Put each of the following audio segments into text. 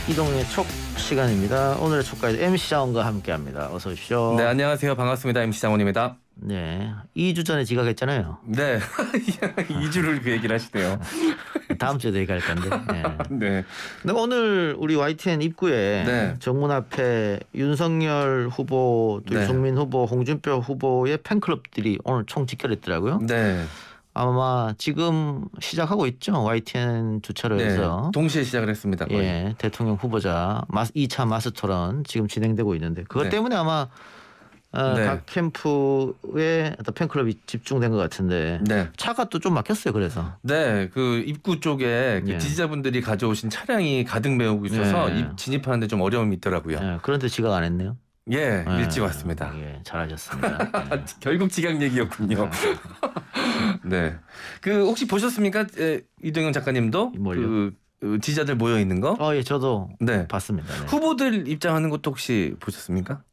이동의 촉 시간입니다. 오늘의 촉가이드 MC 장원과 함께합니다. 어서 오십시오. 네, 안녕하세요. 반갑습니다. MC 장원입니다. 네, 2주 전에 지각했잖아요. 네, 2주를 그 얘기를 하시네요. 다음 주에도 얘기할 건데. 네. 네. 근데 오늘 우리 YTN 입구에 네. 정문 앞에 윤석열 후보, 또 네. 유승민 후보, 홍준표 후보의 팬클럽들이 오늘 총 집결했더라고요. 네. 아마 지금 시작하고 있죠. YTN 주최로 해서. 네. 동시에 시작을 했습니다. 거의. 예, 대통령 후보자 2차 마스 토론 지금 진행되고 있는데 그것 네. 때문에 아마 네. 각 캠프에 어떤 팬클럽이 집중된 것 같은데 네. 차가 또 좀 막혔어요. 그래서 네, 그 입구 쪽에 그 예. 지지자분들이 가져오신 차량이 가득 메우고 있어서 예. 진입하는데 좀 어려움이 있더라고요. 예, 그런데 지각 안 했네요. 예, 예, 일찍 왔습니다. 예, 잘하셨습니다. 예. 결국 지각 얘기였군요. 네. 그 혹시 보셨습니까? 이동현 작가님도 뭘요? 그 지지자들 모여 있는 거? 예, 저도 네. 봤습니다. 네. 후보들 입장하는 것도 혹시 보셨습니까?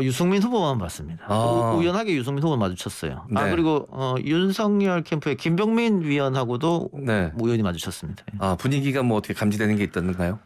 유승민 후보만 봤습니다. 아. 우연하게 유승민 후보 마주쳤어요. 네. 그리고 윤석열 캠프의 김병민 위원하고도 네. 우연히 마주쳤습니다. 예. 분위기가 뭐 어떻게 감지되는 게 있던가요?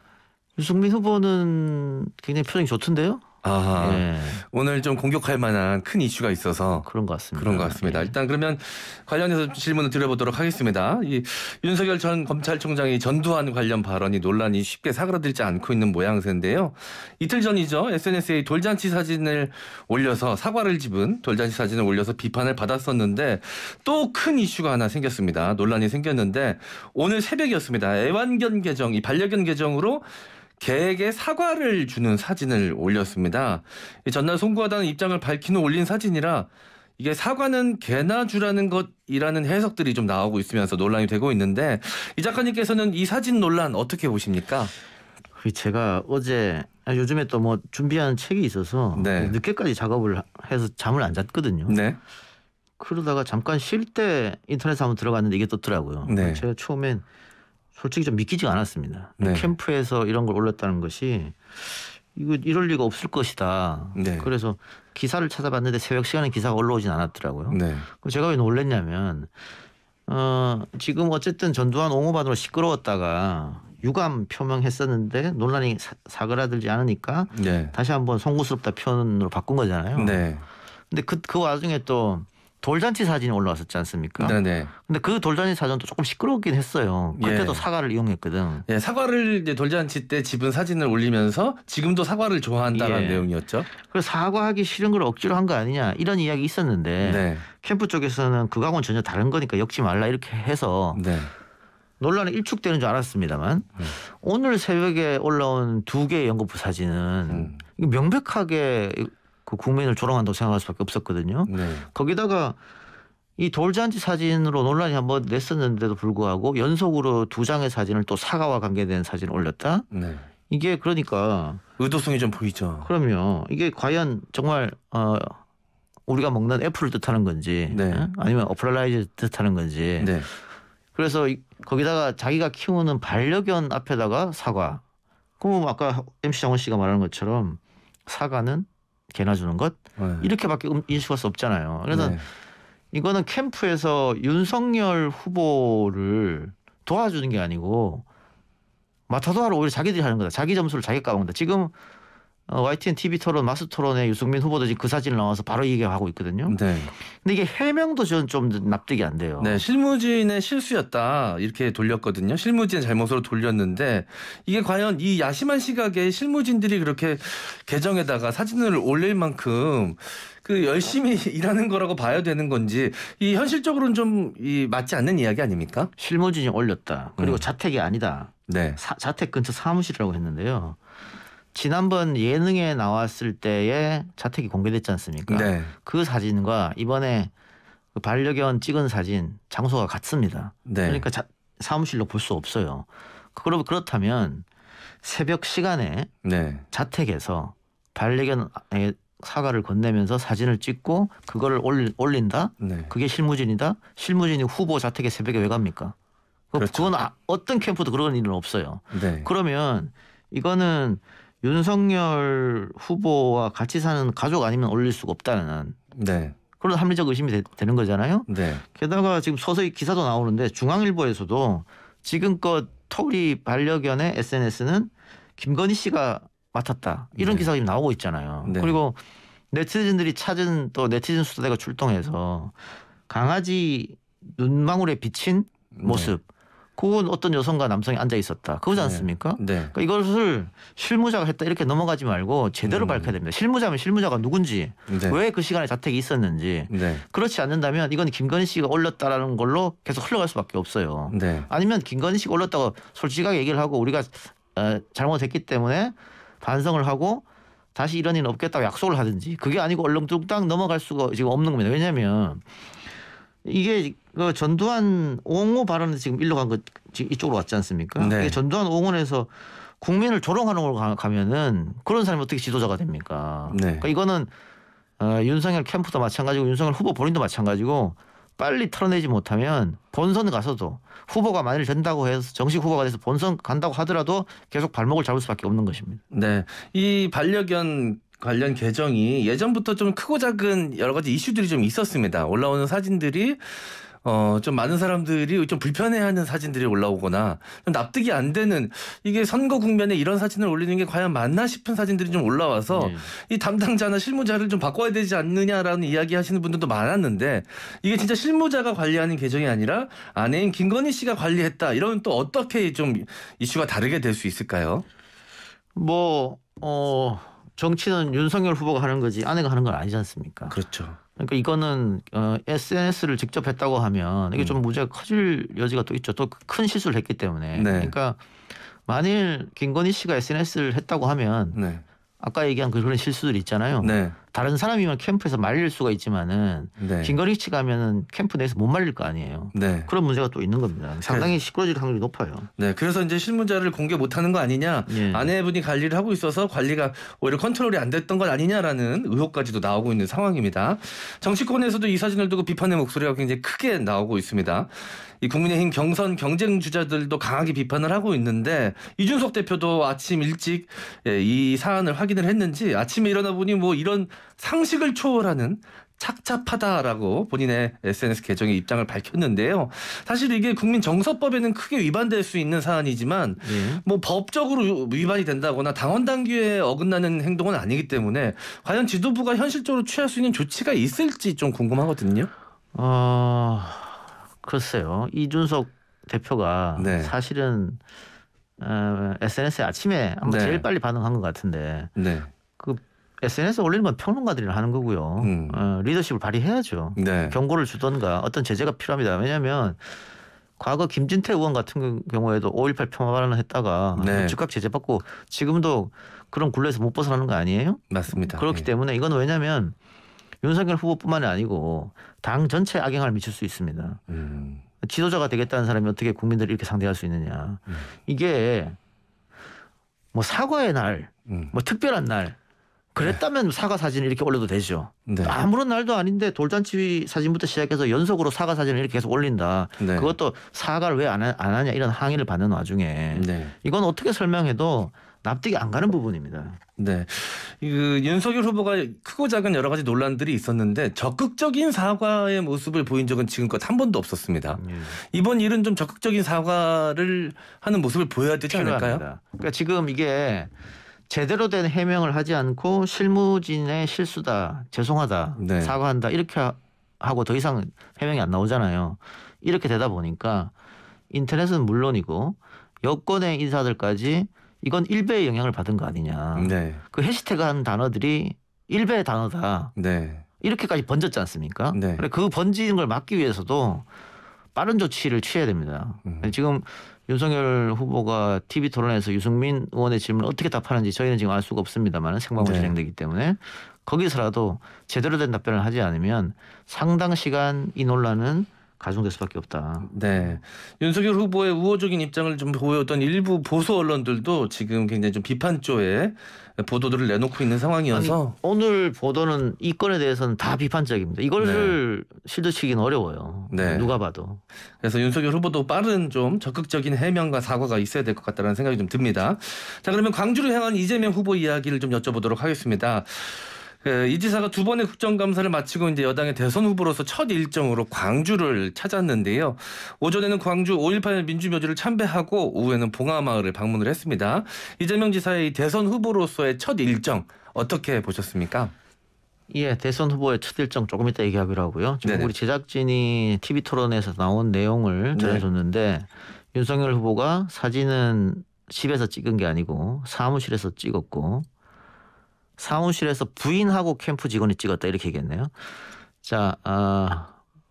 유승민 후보는 굉장히 표정이 좋던데요. 예, 오늘 좀 공격할 만한 큰 이슈가 있어서 그런 것 같습니다. 그런 것 같습니다. 예. 일단 그러면 관련해서 질문을 드려보도록 하겠습니다. 이 윤석열 전 검찰총장이 전두환 관련 발언이 논란이 쉽게 사그라들지 않고 있는 모양새인데요. 이틀 전이죠. SNS에 돌잔치 사진을 올려서 사과를 집은 돌잔치 사진을 올려서 비판을 받았었는데 또 큰 이슈가 하나 생겼습니다. 논란이 생겼는데 오늘 새벽이었습니다. 애완견 계정, 이 반려견 계정으로 개에게 사과를 주는 사진을 올렸습니다. 전날 송구하다는 입장을 밝힌 후 올린 사진이라 이게 사과는 개나 주라는 것이라는 해석들이 좀 나오고 있으면서 논란이 되고 있는데 이 작가님께서는 이 사진 논란 어떻게 보십니까? 제가 어제 요즘에 또 뭐 준비한 책이 있어서 네. 늦게까지 작업을 해서 잠을 안 잤거든요. 네. 그러다가 잠깐 쉴 때 인터넷에 한번 들어갔는데 이게 떴더라고요. 네. 제가 처음엔 솔직히 좀 믿기지가 않았습니다. 네. 캠프에서 이런 걸 올렸다는 것이 이거 이럴 리가 없을 것이다. 네. 그래서 기사를 찾아봤는데 새벽 시간에 기사가 올라오진 않았더라고요. 네. 제가 왜 놀랬냐면 지금 어쨌든 전두환 옹호반으로 시끄러웠다가 유감 표명했었는데 논란이 사그라들지 않으니까 네. 다시 한번 송구스럽다 표현으로 바꾼 거잖아요. 네. 근데 그 와중에 또 돌잔치 사진이 올라왔었지 않습니까? 네. 근데 그 돌잔치 사진도 조금 시끄럽긴 했어요. 그때도 예. 사과를 이용했거든. 네, 사과를 이제 돌잔치 때 집은 사진을 올리면서 지금도 사과를 좋아한다는 예. 내용이었죠. 그래서 사과하기 싫은 걸 억지로 한 거 아니냐 이런 이야기 있었는데 네. 캠프 쪽에서는 그거하고는 전혀 다른 거니까 엮지 말라 이렇게 해서 네. 논란이 일축되는 줄 알았습니다만 오늘 새벽에 올라온 2개의 연거푸 사진은 이거 명백하게 그 국민을 조롱한다고 생각할 수밖에 없었거든요. 네. 거기다가 이 돌잔치 사진으로 논란이 한번 냈었는데도 불구하고 연속으로 2장의 사진을 또 사과와 관계된 사진을 올렸다. 네. 이게 그러니까 의도성이 좀 보이죠. 그럼요. 이게 과연 정말 우리가 먹는 애플을 뜻하는 건지 네. 아니면 어플라이즈 뜻하는 건지. 네. 그래서 거기다가 자기가 키우는 반려견 앞에다가 사과. 그럼 아까 MC 장원 씨가 말하는 것처럼 사과는 개나 주는 것 네. 이렇게밖에 인식할 수 없잖아요. 그래서 네. 이거는 캠프에서 윤석열 후보를 도와주는 게 아니고 마타도하러 오히려 자기들이 하는 거다. 자기 점수를 자기가 까먹는다. 지금 YTN TV 토론 마스 토론에 유승민 후보도 지금 그 사진을 나와서 바로 얘기하고 있거든요. 네. 근데 이게 해명도 저는 좀 납득이 안 돼요. 네, 실무진의 실수였다 이렇게 돌렸거든요. 실무진의 잘못으로 돌렸는데 이게 과연 이 야심한 시각에 실무진들이 그렇게 계정에다가 사진을 올릴 만큼 그 열심히 일하는 거라고 봐야 되는 건지 이 현실적으로는 좀 맞지 않는 이야기 아닙니까? 실무진이 올렸다. 그리고 자택이 아니다. 네. 자택 근처 사무실이라고 했는데요. 지난번 예능에 나왔을 때의 자택이 공개됐지 않습니까? 네. 그 사진과 이번에 그 반려견 찍은 사진 장소가 같습니다. 네. 그러니까 사무실로 볼 수 없어요. 그렇다면 새벽 시간에 네. 자택에서 반려견의 사과를 건네면서 사진을 찍고 그거를 올린다? 네. 그게 실무진이다? 실무진이 후보 자택에 새벽에 왜 갑니까? 그렇죠. 그건 어떤 캠프도 그런 일은 없어요. 네. 그러면 이거는 윤석열 후보와 같이 사는 가족 아니면 올릴 수가 없다는 네. 그런 합리적 의심이 되는 거잖아요. 네. 게다가 지금 서서히 기사도 나오는데 중앙일보에서도 지금껏 토리 반려견의 SNS는 김건희 씨가 맡았다 이런 네. 기사가 지금 나오고 있잖아요. 네. 그리고 네티즌들이 찾은 또 네티즌 수사대가 출동해서 강아지 눈망울에 비친 모습. 그건 어떤 여성과 남성이 앉아 있었다. 그거지 않습니까? 네. 그러니까 이것을 실무자가 했다 이렇게 넘어가지 말고 제대로 밝혀야 됩니다. 실무자면 실무자가 누군지 네. 왜 그 시간에 자택이 있었는지 네. 그렇지 않는다면 이건 김건희 씨가 올렸다라는 걸로 계속 흘러갈 수밖에 없어요. 네. 아니면 김건희 씨가 올렸다고 솔직하게 얘기를 하고 우리가 잘못했기 때문에 반성을 하고 다시 이런 일은 없겠다고 약속을 하든지 그게 아니고 얼렁뚱땅 넘어갈 수가 지금 없는 겁니다. 왜냐하면 이게 그 전두환 옹호 발언이 지금 일로 간 거 이쪽으로 왔지 않습니까? 네. 이게 전두환 옹호에서 국민을 조롱하는 걸로 가면은 그런 사람이 어떻게 지도자가 됩니까? 네. 그러니까 이거는 윤석열 캠프도 마찬가지고 윤석열 후보 본인도 마찬가지고 빨리 털어내지 못하면 본선 가서도 후보가 만일 된다고 해서 정식 후보가 돼서 본선 간다고 하더라도 계속 발목을 잡을 수밖에 없는 것입니다. 네. 이 반려견 관련 개정이 예전부터 좀 크고 작은 여러 가지 이슈들이 좀 있었습니다. 올라오는 사진들이 좀 많은 사람들이 좀 불편해하는 사진들이 올라오거나 좀 납득이 안 되는 이게 선거 국면에 이런 사진을 올리는 게 과연 맞나 싶은 사진들이 좀 올라와서 네. 이 담당자나 실무자를 좀 바꿔야 되지 않느냐라는 이야기 하시는 분들도 많았는데 이게 진짜 실무자가 관리하는 계정이 아니라 아내인 김건희 씨가 관리했다. 이러면 또 어떻게 좀 이슈가 다르게 될 수 있을까요? 정치는 윤석열 후보가 하는 거지 아내가 하는 건 아니지 않습니까? 그렇죠. 그러니까 이거는 SNS를 직접 했다고 하면 이게 좀 문제가 커질 여지가 또 있죠. 또 큰 실수를 했기 때문에. 네. 그러니까 만일 김건희 씨가 SNS를 했다고 하면 네. 아까 얘기한 그런 실수들이 있잖아요. 네. 다른 사람이면 캠프에서 말릴 수가 있지만은 네. 김건희 씨가 하면은 캠프 내에서 못 말릴 거 아니에요. 네. 그런 문제가 또 있는 겁니다. 상당히 시끄러질 확률이 높아요. 네. 그래서 이제 실무자를 공개 못하는 거 아니냐, 예. 아내분이 관리를 하고 있어서 관리가 오히려 컨트롤이 안 됐던 건 아니냐라는 의혹까지도 나오고 있는 상황입니다. 정치권에서도 이 사진을 두고 비판의 목소리가 굉장히 크게 나오고 있습니다. 이 국민의힘 경선 경쟁 주자들도 강하게 비판을 하고 있는데 이준석 대표도 아침 일찍 이 사안을 확인을 했는지 아침에 일어나 보니 뭐 이런 상식을 초월하는 착잡하다라고 본인의 SNS 계정에 입장을 밝혔는데요. 사실 이게 국민 정서법에는 크게 위반될 수 있는 사안이지만 예. 뭐 법적으로 위반이 된다거나 당원 당규에 어긋나는 행동은 아니기 때문에 과연 지도부가 현실적으로 취할 수 있는 조치가 있을지 좀 궁금하거든요. 글쎄요. 이준석 대표가 네. 사실은 SNS에 아침에 아마 네. 제일 빨리 반응한 것 같은데 네. 그 SNS에 올리는 건 평론가들이 하는 거고요. 리더십을 발휘해야죠. 네. 경고를 주던가 어떤 제재가 필요합니다. 왜냐하면 과거 김진태 의원 같은 경우에도 5.18 평화 발언을 했다가 네. 즉각 제재받고 지금도 그런 굴레에서 못 벗어나는 거 아니에요? 맞습니다. 그렇기 예. 때문에 이건 왜냐하면 윤석열 후보뿐만이 아니고 당 전체에 악영향을 미칠 수 있습니다. 지도자가 되겠다는 사람이 어떻게 국민들을 이렇게 상대할 수 있느냐. 이게 뭐 사과의 날, 뭐 특별한 날 그랬다면 사과 사진을 이렇게 올려도 되죠. 네. 아무런 날도 아닌데 돌잔치 사진부터 시작해서 연속으로 사과 사진을 이렇게 계속 올린다. 네. 그것도 사과를 왜 안 하냐 이런 항의를 받는 와중에 네. 이건 어떻게 설명해도 납득이 안 가는 부분입니다. 네. 그 윤석열 후보가 크고 작은 여러 가지 논란들이 있었는데 적극적인 사과의 모습을 보인 적은 지금껏 한 번도 없었습니다. 이번 일은 좀 적극적인 사과를 하는 모습을 보여야 되지 않을까요? 필요합니다. 그러니까 지금 이게 제대로 된 해명을 하지 않고 실무진의 실수다, 죄송하다, 네. 사과한다 이렇게 하고 더 이상 해명이 안 나오잖아요. 이렇게 되다 보니까 인터넷은 물론이고 여권의 인사들까지 이건 일베의 영향을 받은 거 아니냐. 네. 그 해시태그 한 단어들이 일베의 단어다. 네. 이렇게까지 번졌지 않습니까? 네. 그래 그 번지는 걸 막기 위해서도 빠른 조치를 취해야 됩니다. 지금 윤석열 후보가 TV 토론에서 유승민 의원의 질문을 어떻게 답하는지 저희는 지금 알 수가 없습니다만 생방송 네. 진행되기 때문에 거기서라도 제대로 된 답변을 하지 않으면 상당 시간 이 논란은 가중될 수밖에 없다. 네. 윤석열 후보의 우호적인 입장을 좀 보여줬던 일부 보수 언론들도 지금 굉장히 좀 비판조의 보도들을 내놓고 있는 상황이어서 아니, 오늘 보도는 이 건에 대해서는 다 비판적입니다. 이거를 실드치기는 어려워요. 네. 누가 봐도. 그래서 윤석열 후보도 빠른 좀 적극적인 해명과 사과가 있어야 될 것 같다는 생각이 좀 듭니다. 자, 그러면 광주를 향한 이재명 후보 이야기를 좀 여쭤보도록 하겠습니다. 이 지사가 두 번의 국정감사를 마치고 이제 여당의 대선 후보로서 첫 일정으로 광주를 찾았는데요. 오전에는 광주 5.18 민주묘지를 참배하고 오후에는 봉하마을을 방문을 했습니다. 이재명 지사의 대선 후보로서의 첫 일정 어떻게 보셨습니까? 예, 대선 후보의 첫 일정 조금 이따 얘기하기로 하고요. 지금 네네. 우리 제작진이 TV 토론에서 나온 내용을 전해줬는데 윤석열 후보가 사진은 집에서 찍은 게 아니고 사무실에서 찍었고 사무실에서 부인하고 캠프 직원이 찍었다 이렇게 얘기했네요. 자,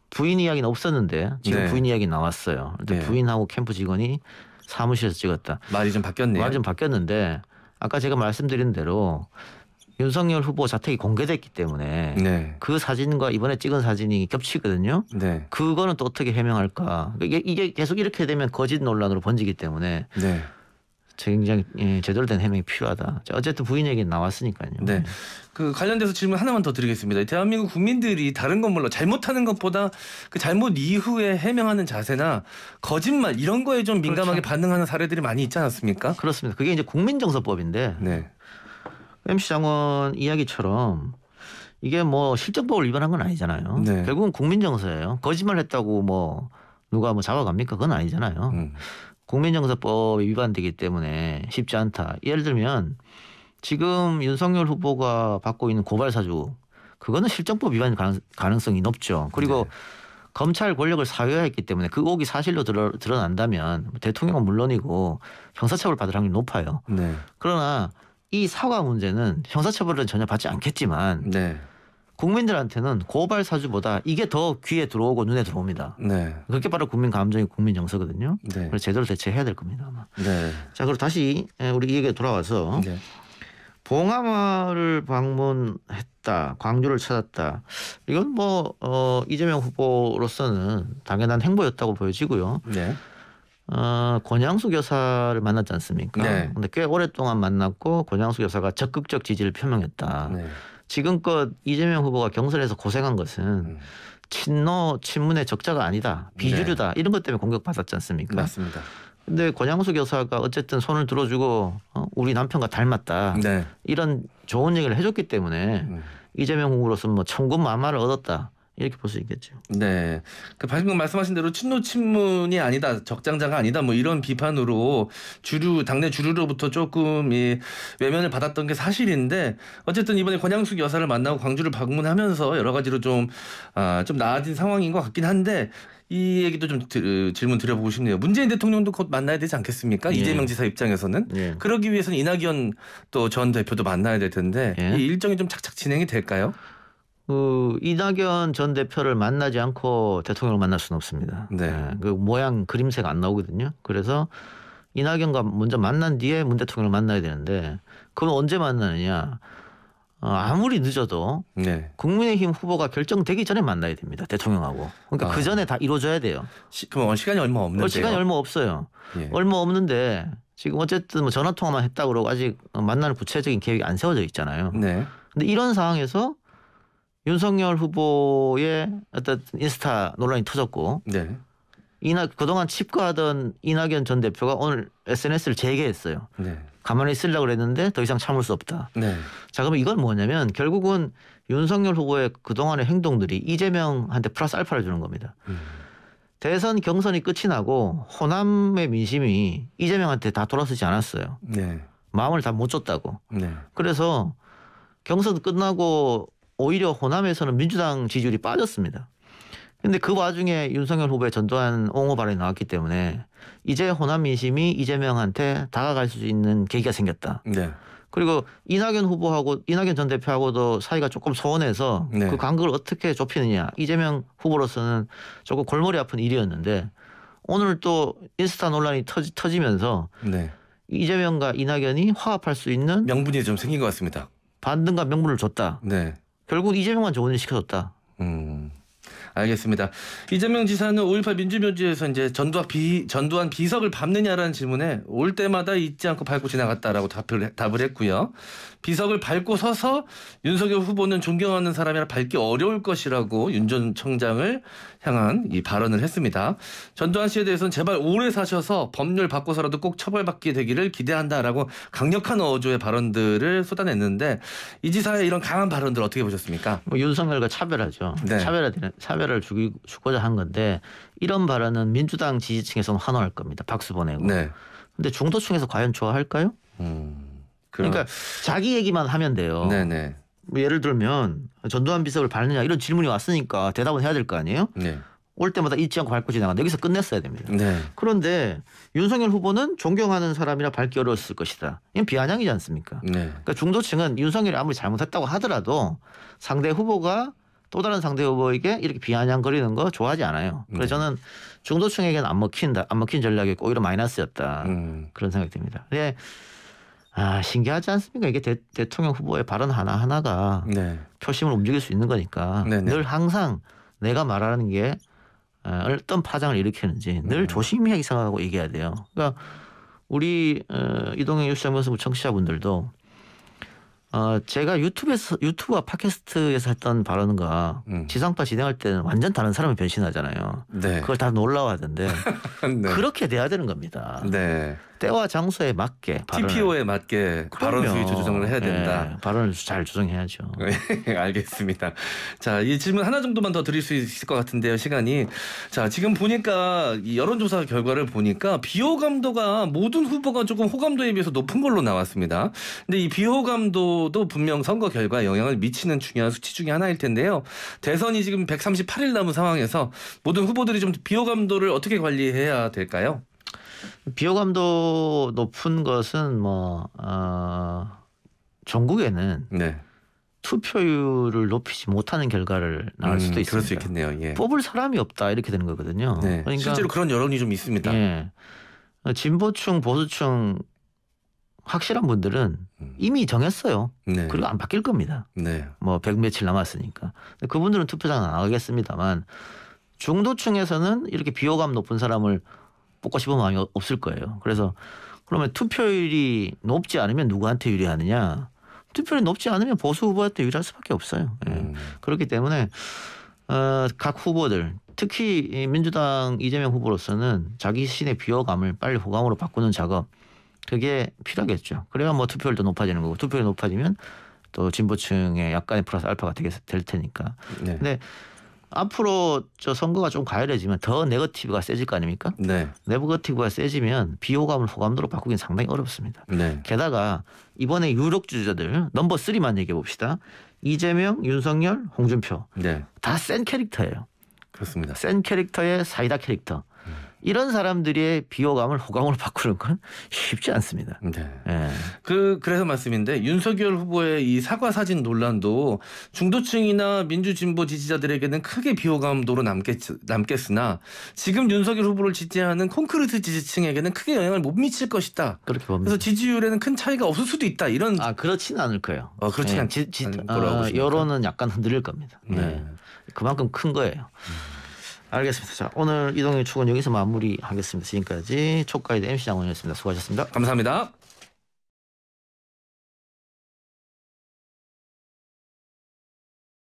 부인 이야기는 없었는데 지금 네. 부인 이야기 나왔어요. 근데 네. 부인하고 캠프 직원이 사무실에서 찍었다. 말이 좀 바뀌었네요. 말이 좀 바뀌었는데 아까 제가 말씀드린 대로 윤석열 후보 자택이 공개됐기 때문에 네. 그 사진과 이번에 찍은 사진이 겹치거든요. 네. 그거는 또 어떻게 해명할까? 이게 계속 이렇게 되면 거짓 논란으로 번지기 때문에 네. 굉장히 제대로 된 해명이 필요하다. 자, 어쨌든 부인 얘기는 나왔으니까요. 네. 그 관련돼서 질문 하나만 더 드리겠습니다. 대한민국 국민들이 다른 건 몰라 잘못하는 것보다 그 잘못 이후에 해명하는 자세나 거짓말 이런 거에 좀 민감하게 그렇죠. 반응하는 사례들이 많이 있지 않았습니까? 그렇습니다. 그게 이제 국민정서법인데 네. MC 장관 이야기처럼 이게 뭐 실정법을 위반한 건 아니잖아요. 네. 결국은 국민정서예요. 거짓말했다고 뭐 누가 뭐 잡아갑니까? 그건 아니잖아요. 국민정서법이 위반되기 때문에 쉽지 않다. 예를 들면 지금 윤석열 후보가 받고 있는 고발 사주 그거는 실정법 위반 가능성이 높죠. 그리고 네. 검찰 권력을 사유화했기 때문에 그 의혹이 사실로 드러난다면 대통령은 물론이고 형사처벌 받을 확률이 높아요. 네. 그러나 이 사과 문제는 형사처벌은 전혀 받지 않겠지만 네. 국민들한테는 고발 사주보다 이게 더 귀에 들어오고 눈에 들어옵니다. 네. 그렇게 바로 국민 감정이 국민 정서거든요. 네. 그래서 제대로 대처해야 될 겁니다. 아마. 네. 자, 그리고 다시 우리 이 얘기에 돌아와서 네. 봉하마을을 방문했다, 광주를 찾았다. 이건 뭐 이재명 후보로서는 당연한 행보였다고 보여지고요. 네. 권양숙 여사를 만났지 않습니까? 네. 근데 꽤 오랫동안 만났고 권양숙 여사가 적극적 지지를 표명했다. 네. 지금껏 이재명 후보가 경선에서 고생한 것은 친노 친문의 적자가 아니다. 비주류다. 이런 것 때문에 공격받았지 않습니까? 맞습니다. 근데 권양숙 여사가 어쨌든 손을 들어주고 우리 남편과 닮았다. 네. 이런 좋은 얘기를 해줬기 때문에 이재명 후보로서는 뭐 천군만마를 얻었다. 이렇게 볼 수 있겠죠. 네. 그 방금 말씀하신 대로 친노 친문이 아니다, 적장자가 아니다, 뭐 이런 비판으로 당내 주류로부터 조금 외면을 받았던 게 사실인데 어쨌든 이번에 권양숙 여사를 만나고 광주를 방문하면서 여러 가지로 좀 나아진 상황인 것 같긴 한데 이 얘기도 좀 질문 드려보고 싶네요. 문재인 대통령도 곧 만나야 되지 않겠습니까? 예. 이재명 지사 입장에서는. 예. 그러기 위해서는 이낙연 또 전 대표도 만나야 될 텐데 예. 이 일정이 좀 착착 진행이 될까요? 이낙연 전 대표를 만나지 않고 대통령을 만날 수는 없습니다. 네. 그 모양 그림새가 안 나오거든요. 그래서 이낙연과 먼저 만난 뒤에 문 대통령을 만나야 되는데 그건 언제 만나느냐? 아무리 늦어도 네. 국민의힘 후보가 결정되기 전에 만나야 됩니다. 대통령하고. 그러니까 그 전에 다 이루어져야 돼요. 그럼 시간이 얼마 없는데요. 시간이 얼마 없어요. 예. 얼마 없는데 지금 어쨌든 뭐 전화 통화만 했다 그러고 아직 만나는 구체적인 계획이 안 세워져 있잖아요. 네. 근데 이런 상황에서 윤석열 후보의 어떤 인스타 논란이 터졌고 네. 그동안 칩거하던 이낙연 전 대표가 오늘 SNS를 재개했어요. 네. 가만히 있으려고 그랬는데 더 이상 참을 수 없다. 네. 자, 그러면 이건 뭐냐면 결국은 윤석열 후보의 그동안의 행동들이 이재명한테 플러스 알파를 주는 겁니다. 대선 경선이 끝이 나고 호남의 민심이 이재명한테 다 돌아서지 않았어요. 네. 마음을 다 못 줬다고. 네. 그래서 경선 끝나고 오히려 호남에서는 민주당 지지율이 빠졌습니다. 근데 그 와중에 윤석열 후보의 전두환 옹호 발언이 나왔기 때문에 이제 호남 민심이 이재명한테 다가갈 수 있는 계기가 생겼다. 네. 그리고 이낙연 전 대표하고도 사이가 조금 소원해서 네. 그 간극을 어떻게 좁히느냐. 이재명 후보로서는 조금 골머리 아픈 일이었는데 오늘 또 인스타 논란이 터지면서 네. 이재명과 이낙연이 화합할 수 있는 명분이 좀 생긴 것 같습니다. 반등과 명분을 줬다. 네. 결국 이재명만 좋은 일 시켜줬다. 알겠습니다. 이재명 지사는 5.18 민주묘지에서 이제 전두환 비석을 밟느냐라는 질문에 올 때마다 잊지 않고 밟고 지나갔다라고 답을 했고요. 비석을 밟고 서서 윤석열 후보는 존경하는 사람이라 밟기 어려울 것이라고 윤 전 청장을 향한 이 발언을 했습니다. 전두환 씨에 대해서는 제발 오래 사셔서 법률 바꿔서라도 꼭 처벌받게 되기를 기대한다라고 강력한 어조의 발언들을 쏟아냈는데 이 지사의 이런 강한 발언들 어떻게 보셨습니까? 뭐 윤석열과 차별하죠. 네. 차별을 주고자 한 건데 이런 발언은 민주당 지지층에서는 환호할 겁니다. 박수 보내고. 네. 근데 중도층에서 과연 좋아할까요? 그러니까 자기 얘기만 하면 돼요. 네네. 뭐 예를 들면 전두환 비석을 밟느냐 이런 질문이 왔으니까 대답은 해야 될 거 아니에요? 네. 올 때마다 잊지 않고 밟고 지나간다. 여기서 끝냈어야 됩니다. 네. 그런데 윤석열 후보는 존경하는 사람이라 밟기 어려웠을 것이다. 이건 비아냥이지 않습니까? 네. 그러니까 중도층은 윤석열이 아무리 잘못했다고 하더라도 상대 후보가 또 다른 상대 후보에게 이렇게 비아냥거리는 거 좋아하지 않아요. 그래서 저는 중도층에게는 안 먹힌 전략이 오히려 마이너스였다. 그런 생각이 듭니다. 근데 신기하지 않습니까? 이게 대통령 후보의 발언 하나하나가 네. 표심을 움직일 수 있는 거니까 네네. 늘 항상 내가 말하는 게 어떤 파장을 일으키는지 늘 조심히 생각하고 얘기해야 돼요. 그러니까 우리 이동영 뉴스장면서 청취자분들도 제가 유튜브와 팟캐스트에서 했던 발언과 지상파 진행할 때는 완전 다른 사람이 변신하잖아요. 네. 그걸 다 놀라워하던데 네. 그렇게 돼야 되는 겁니다. 네. 때와 장소에 맞게 TPO에 맞게 발언 수위 조정을 해야 된다. 네, 발언을 잘 조정해야죠. 네, 알겠습니다. 자, 이 질문 하나 정도만 더 드릴 수 있을 것 같은데요, 시간이. 자, 지금 보니까 이 여론조사 결과를 보니까 비호감도가 모든 후보가 조금 호감도에 비해서 높은 걸로 나왔습니다. 근데 이 비호감도도 분명 선거 결과에 영향을 미치는 중요한 수치 중에 하나일 텐데요. 대선이 지금 138일 남은 상황에서 모든 후보들이 좀 비호감도를 어떻게 관리해야 될까요? 비호감도 높은 것은 전국에는 네. 투표율을 높이지 못하는 결과를 낳을 수도 있습니다. 그럴 수 있겠네요. 예. 뽑을 사람이 없다 이렇게 되는 거거든요. 네. 그러니까 실제로 그런 여론이 좀 있습니다. 예, 진보층 보수층 확실한 분들은 이미 정했어요. 네. 그리고 안 바뀔 겁니다. 네. 뭐 100 며칠 남았으니까. 근데 그분들은 투표장 안 하겠습니다만 중도층에서는 이렇게 비호감 높은 사람을 뽑고 싶은 마음이 없을 거예요. 그래서 그러면 투표율이 높지 않으면 누구한테 유리하느냐? 투표율이 높지 않으면 보수 후보한테 유리할 수밖에 없어요. 예. 그렇기 때문에 각 후보들 특히 민주당 이재명 후보로서는 자기 자신의 비호감을 빨리 호감으로 바꾸는 작업 그게 필요하겠죠. 그래야 뭐 투표율도 높아지는 거고 투표율이 높아지면 또 진보층의 약간의 플러스 알파가 될 테니까. 네. 근데 앞으로 저 선거가 좀 가열해지면 더 네거티브가 세질 거 아닙니까? 네. 네거티브가 세지면 비호감을 호감도로 바꾸기는 상당히 어렵습니다. 네. 게다가 이번에 유력 주자들 넘버 3만 얘기해 봅시다. 이재명, 윤석열, 홍준표 네. 다 센 캐릭터예요. 그렇습니다. 센 캐릭터의 사이다 캐릭터. 이런 사람들의 비호감을 호감으로 바꾸는 건 쉽지 않습니다. 네. 예. 그래서 말씀인데 윤석열 후보의 이 사과 사진 논란도 중도층이나 민주진보 지지자들에게는 크게 비호감도로 남겠으나 지금 윤석열 후보를 지지하는 콘크리트 지지층에게는 크게 영향을 못 미칠 것이다. 그렇게 봅니다. 그래서 지지율에는 큰 차이가 없을 수도 있다. 이런 그렇지는 않을 거예요. 그렇지 않을 거라고 여론은 약간 흔들릴 겁니다. 네. 그만큼 큰 거예요. 알겠습니다. 자, 오늘 이동의 축은 여기서 마무리하겠습니다. 지금까지 촉가이드 MC 장원이었습니다. 수고하셨습니다. 감사합니다.